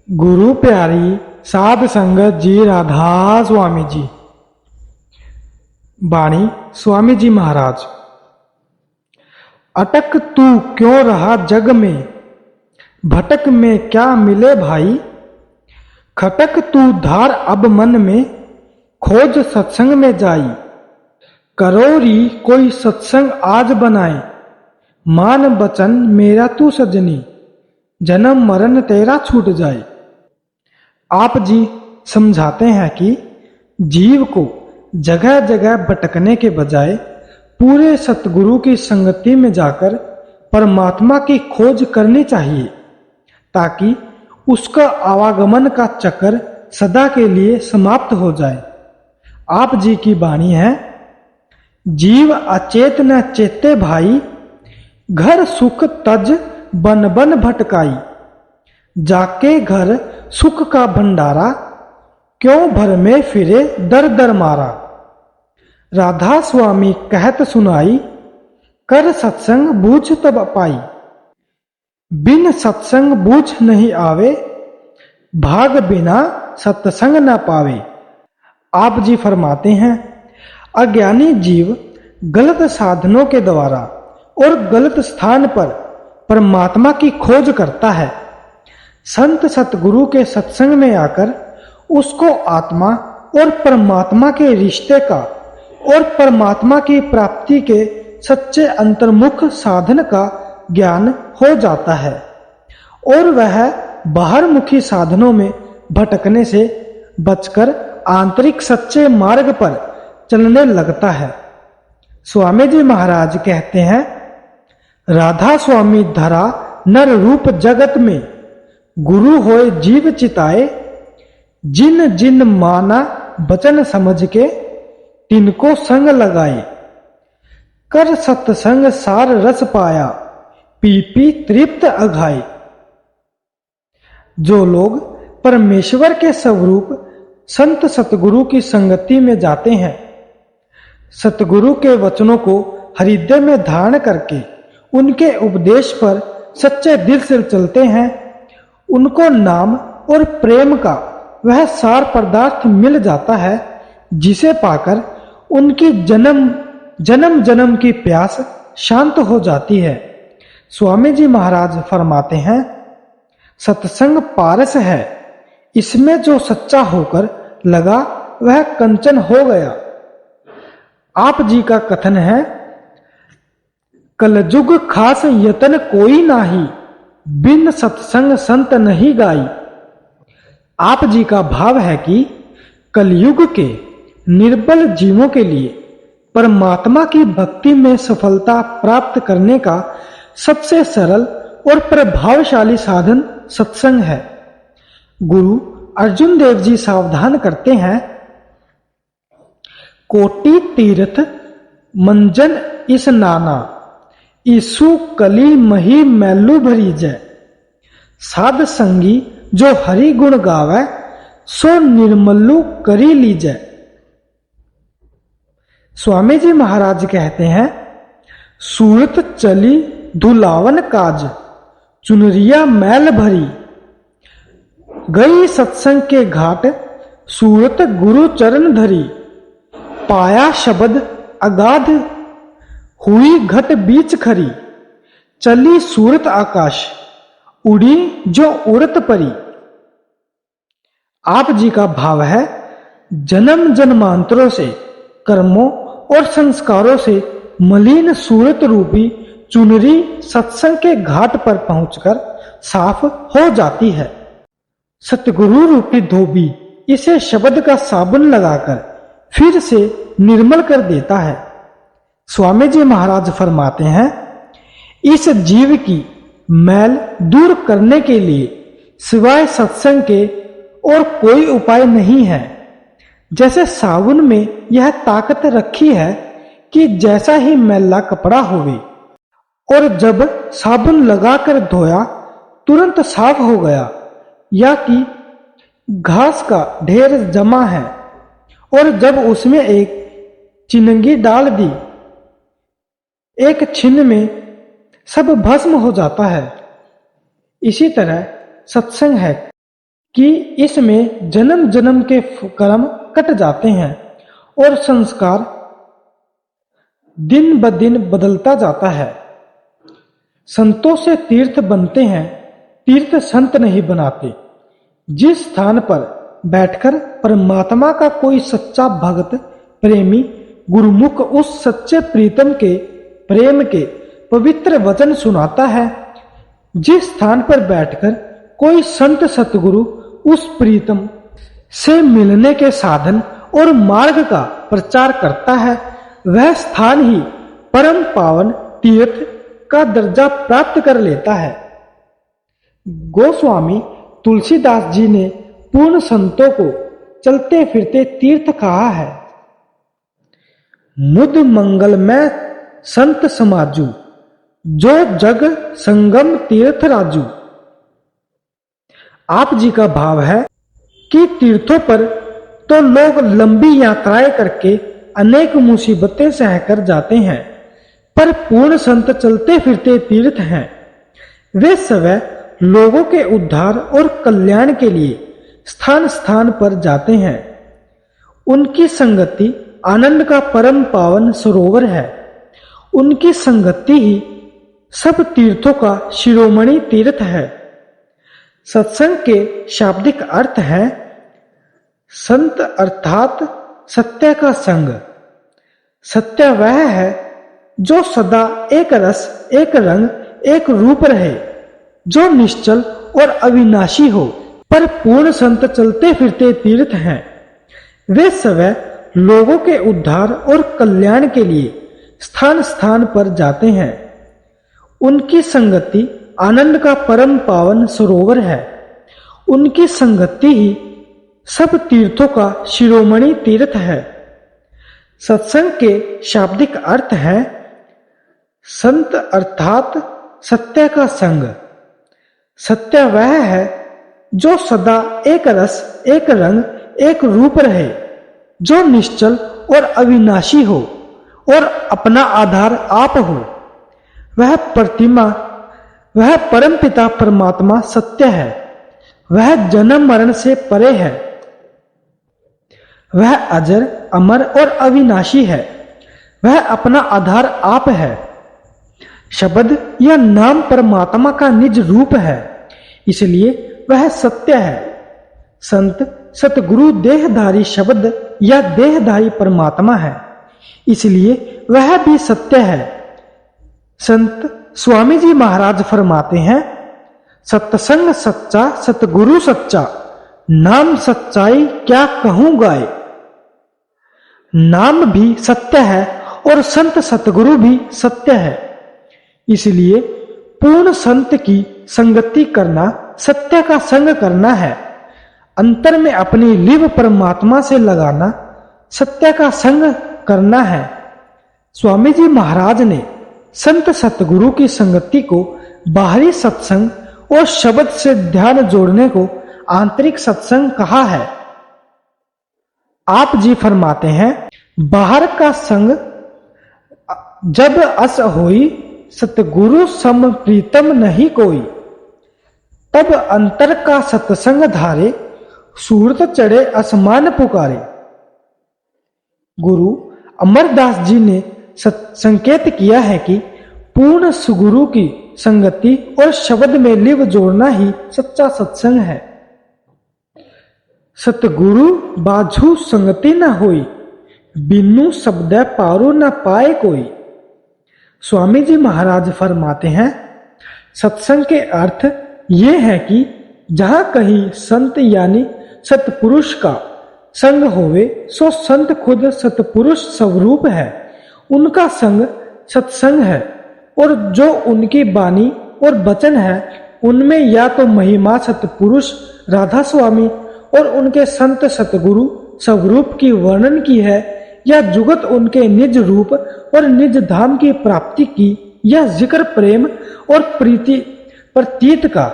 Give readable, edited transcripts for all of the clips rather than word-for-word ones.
गुरु प्यारी साध संगत जी राधा स्वामी जी। बाणी स्वामी जी महाराज। अटक तू क्यों रहा जग में, भटक में क्या मिले भाई। खटक तू धार अब मन में, खोज सत्संग में जाई। करोरी कोई सत्संग आज बनाए, मान बचन मेरा तू सजनी, जन्म मरण तेरा छूट जाए। आप जी समझाते हैं कि जीव को जगह जगह भटकने के बजाय पूरे सतगुरु की संगति में जाकर परमात्मा की खोज करनी चाहिए, ताकि उसका आवागमन का चक्र सदा के लिए समाप्त हो जाए। आप जी की वाणी है, जीव अचेत न चेते भाई, घर सुख तज बन बन भटकाई। जाके घर सुख का भंडारा, क्यों भर में फिरे दर दर मारा। राधा स्वामी कहत सुनाई, कर सत्संग बूझ तब पाई। बिन सत्संग बूझ नहीं आवे, भाग बिना सत्संग न पावे। आप जी फरमाते हैं, अज्ञानी जीव गलत साधनों के द्वारा और गलत स्थान पर परमात्मा की खोज करता है। संत सतगुरु के सत्संग में आकर उसको आत्मा और परमात्मा के रिश्ते का और परमात्मा की प्राप्ति के सच्चे अंतर्मुख साधन का ज्ञान हो जाता है और वह बाहरमुखी साधनों में भटकने से बचकर आंतरिक सच्चे मार्ग पर चलने लगता है। स्वामी जी महाराज कहते हैं, राधा स्वामी धरा नर रूप जगत में, गुरु होए जीव चिताए। जिन जिन माना बचन समझ के, तिनको संग लगाए। कर सत्संग सार रस पाया, पी पी तृप्त अघाए। जो लोग परमेश्वर के स्वरूप संत सतगुरु की संगति में जाते हैं, सतगुरु के वचनों को हृदय में धारण करके उनके उपदेश पर सच्चे दिल से चलते हैं, उनको नाम और प्रेम का वह सार पदार्थ मिल जाता है, जिसे पाकर उनकी जन्म जन्म की प्यास शांत हो जाती है। स्वामी जी महाराज फरमाते हैं, सत्संग पारस है, इसमें जो सच्चा होकर लगा वह कंचन हो गया। आप जी का कथन है, कलजुग खास यतन कोई नाही, बिन सत्संग संत नहीं गाई। आप जी का भाव है कि कलयुग के निर्बल जीवों के लिए परमात्मा की भक्ति में सफलता प्राप्त करने का सबसे सरल और प्रभावशाली साधन सत्संग है। गुरु अर्जुन देव जी सावधान करते हैं, कोटि तीर्थ मंजन इस नाना, ईसु कली मही मैलू भरी जय। साध संगी जो हरि गुण गावे, सो निर्मलु करी लीजय। स्वामी जी महाराज कहते हैं, सूरत चली धुलावन काज, चुनरिया मैल भरी। गई सत्संग के घाट, सूरत गुरु चरण धरी। पाया शब्द अगाध, हुई घट बीच खरी। चली सूरत आकाश, उड़ी जो उड़त परी। आप जी का भाव है, जन्म जन्मांतरों से कर्मों और संस्कारों से मलिन सूरत रूपी चुनरी सत्संग के घाट पर पहुंचकर साफ हो जाती है। सतगुरु रूपी धोबी इसे शब्द का साबुन लगाकर फिर से निर्मल कर देता है। स्वामी जी महाराज फरमाते हैं, इस जीव की मैल दूर करने के लिए सिवाय सत्संग के और कोई उपाय नहीं है। जैसे साबुन में यह ताकत रखी है कि जैसा ही मैला कपड़ा होवे और जब साबुन लगाकर धोया तुरंत साफ हो गया, या कि घास का ढेर जमा है और जब उसमें एक चिनंगी डाल दी, एक छिन में सब भस्म हो जाता है। इसी तरह सत्संग है, कि इसमें जन्म जन्म के कर्म कट जाते हैं और संस्कार दिन ब दिन बदलता जाता है। संतों से तीर्थ बनते हैं, तीर्थ संत नहीं बनाते। जिस स्थान पर बैठकर परमात्मा का कोई सच्चा भक्त प्रेमी गुरुमुख उस सच्चे प्रीतम के प्रेम के पवित्र वचन सुनाता है, जिस स्थान पर बैठकर कोई संत सतगुरु उस प्रीतम से मिलने के साधन और मार्ग का प्रचार करता है, वह स्थान ही परम पावन तीर्थ का दर्जा प्राप्त कर लेता है। गोस्वामी तुलसीदास जी ने पूर्ण संतों को चलते फिरते तीर्थ कहा है। मुद मंगलमय संत समाजू, जो जग संगम तीर्थ राजू। आप जी का भाव है कि तीर्थों पर तो लोग लंबी यात्राएं करके अनेक मुसीबतें सहकर जाते हैं, पर पूर्ण संत चलते फिरते तीर्थ हैं। वे स्वयं लोगों के उद्धार और कल्याण के लिए स्थान स्थान पर जाते हैं। उनकी संगति आनंद का परम पावन सरोवर है। उनकी संगति ही सब तीर्थों का शिरोमणि तीर्थ है। सत्संग के शाब्दिक अर्थ है संत अर्थात सत्य का संग। सत्य वह है जो सदा एक रस, एक रंग, एक रूप रहे, जो निश्चल और अविनाशी हो। पर पूर्ण संत चलते फिरते तीर्थ हैं। वे स्वयं लोगों के उद्धार और कल्याण के लिए स्थान स्थान पर जाते हैं। उनकी संगति आनंद का परम पावन सरोवर है। उनकी संगति ही सब तीर्थों का शिरोमणि तीर्थ है। सत्संग के शाब्दिक अर्थ है संत अर्थात सत्य का संग। सत्य वह है जो सदा एक रस, एक रंग, एक रूप रहे, जो निश्चल और अविनाशी हो और अपना आधार आप हो। वह प्रतिमा, वह परमपिता परमात्मा सत्य है। वह जन्म मरण से परे है। वह अजर, अमर और अविनाशी है। वह अपना आधार आप है। शब्द या नाम परमात्मा का निज रूप है, इसलिए वह सत्य है। संत सतगुरु देहधारी शब्द या देहधारी परमात्मा है, इसलिए वह भी सत्य है। संत स्वामी जी महाराज फरमाते हैं, सत्संग सच्चा, सतगुरु सच्चा, नाम सच्चाई क्या कहूं गाए। नाम भी सत्य है और संत सतगुरु भी सत्य है, इसलिए पूर्ण संत की संगति करना सत्य का संग करना है। अंतर में अपनी लिव परमात्मा से लगाना सत्य का संग करना है। स्वामी जी महाराज ने संत सतगुरु की संगति को बाहरी सत्संग और शब्द से ध्यान जोड़ने को आंतरिक सत्संग कहा है। आप जी फरमाते हैं, बाहर का संग जब अस होई, सतगुरु सम प्रीतम नहीं कोई। तब अंतर का सत्संग धारे, सूरत चढ़े आसमान पुकारे। गुरु अमरदास जी ने संकेत किया है कि पूर्ण सुगुरु की संगति और शब्द में लिव जोड़ना ही सच्चा सत्संग है। सतगुरु बाझू संगति न होई, बिनु शब्द पारो न पाए कोई। स्वामी जी महाराज फरमाते हैं, सत्संग के अर्थ ये है कि जहां कहीं संत यानी सतपुरुष का संग होवे, सो संत खुद सतपुरुष स्वरूप है। उनका संग सत्संग है और जो उनकी वाणी और वचन है, उनमें या तो महिमा सतपुरुष राधा स्वामी और उनके संत सतगुरु स्वरूप की वर्णन की है, या जुगत उनके निज रूप और निज धाम की प्राप्ति की, या जिक्र प्रेम और प्रीति प्रतीत का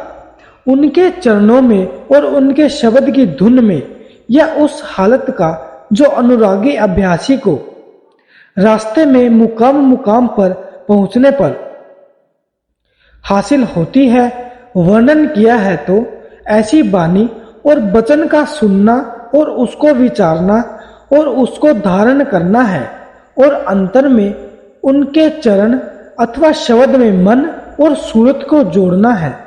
उनके चरणों में और उनके शब्द की धुन में, या उस हालत का जो अनुरागी अभ्यासी को रास्ते में मुकाम मुकाम पर पहुंचने पर हासिल होती है, वर्णन किया है। तो ऐसी वाणी और वचन का सुनना और उसको विचारना और उसको धारण करना है और अंतर में उनके चरण अथवा शब्द में मन और सूरत को जोड़ना है।